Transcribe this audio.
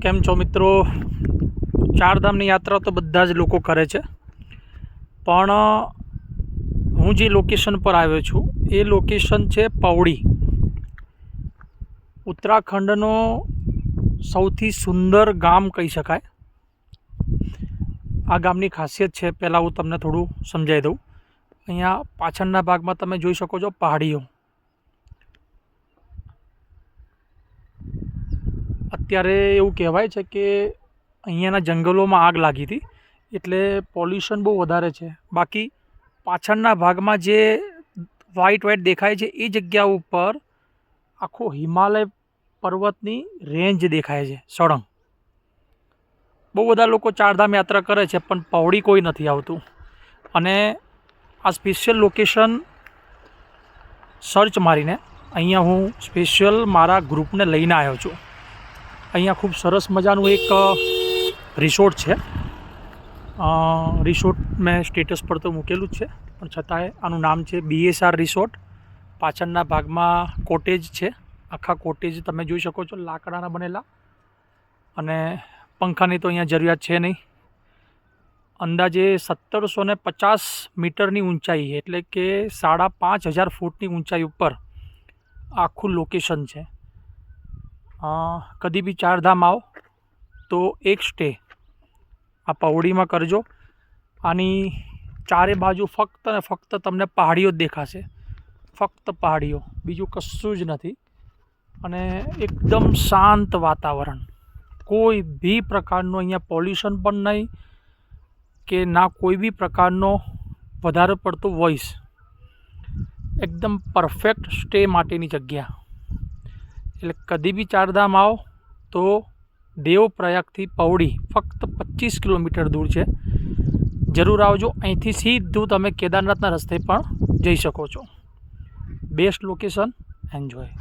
કેમ છો મિત્રો? ચારધામની યાત્રા તો બધા જ લોકો કરે છે, પણ હું જે લોકેશન પર આવ્યો છું એ લોકેશન છે પૌડી. ઉત્તરાખંડનો સૌથી સુંદર ગામ કહી શકાય. આ ગામની ખાસિયત છે, પહેલાં હું તમને થોડું સમજાવી દઉં. અહીંયા પાછળના ભાગમાં તમે જોઈ શકો છો પહાડીઓ. અત્યારે એવું કહેવાય છે કે અહીંયાના જંગલોમાં આગ લાગી હતી, એટલે પોલ્યુશન બહુ વધારે છે. બાકી પાછળના ભાગમાં જે વ્હાઇટ દેખાય છે એ જગ્યા ઉપર આખો હિમાલય પર્વતની રેન્જ દેખાય છે સળંગ. બહુ બધા લોકો ચારધામ યાત્રા કરે છે, પણ પૌડી કોઈ નથી આવતું. અને આ સ્પેશિયલ લોકેશન સર્ચ મારીને અહીંયા હું સ્પેશિયલ મારા ગ્રુપને લઈને આવ્યો છું. અહીંયા ખૂબ સરસ મજાનું એક રિસોર્ટ છે. રિસોર્ટ મેં સ્ટેટસ પર તો મૂકેલું જ છે, પણ છતાંય આનું નામ છે BSR રિસોર્ટ. પાછળના ભાગમાં કોટેજ છે. આખા કોટેજ તમે જોઈ શકો છો, લાકડાના બનેલા, અને પંખાની તો અહીંયા જરૂરિયાત છે નહીં. અંદાજે 1750 મીટરની ઊંચાઈ, એટલે કે 5500 ફૂટની ઊંચાઈ ઉપર આખું લોકેશન છે. કદી બી ચારધામ આવો તો એક સ્ટે આ પૌડીમાં કરજો. આની ચારે બાજુ ફક્ત ને ફક્ત તમને પહાડીઓ જ દેખાશે, ફક્ત પહાડીઓ, બીજું કશું જ નથી. અને એકદમ શાંત વાતાવરણ, કોઈ બી પ્રકારનું અહીંયા પોલ્યુશન પણ નહીં, કે ના કોઈ બી પ્રકારનો વધારે પડતો વોઇસ. એકદમ પરફેક્ટ સ્ટે માટેની જગ્યા. એટલે કદી બી ચારધામ આવો તો દેવપ્રયાગથી પૌડી ફક્ત 25 કિલોમીટર દૂર છે. જરૂર આવજો. અહીંથી સીધું તમે કેદારનાથના રસ્તે પણ જઈ શકો છો. Best location, enjoy.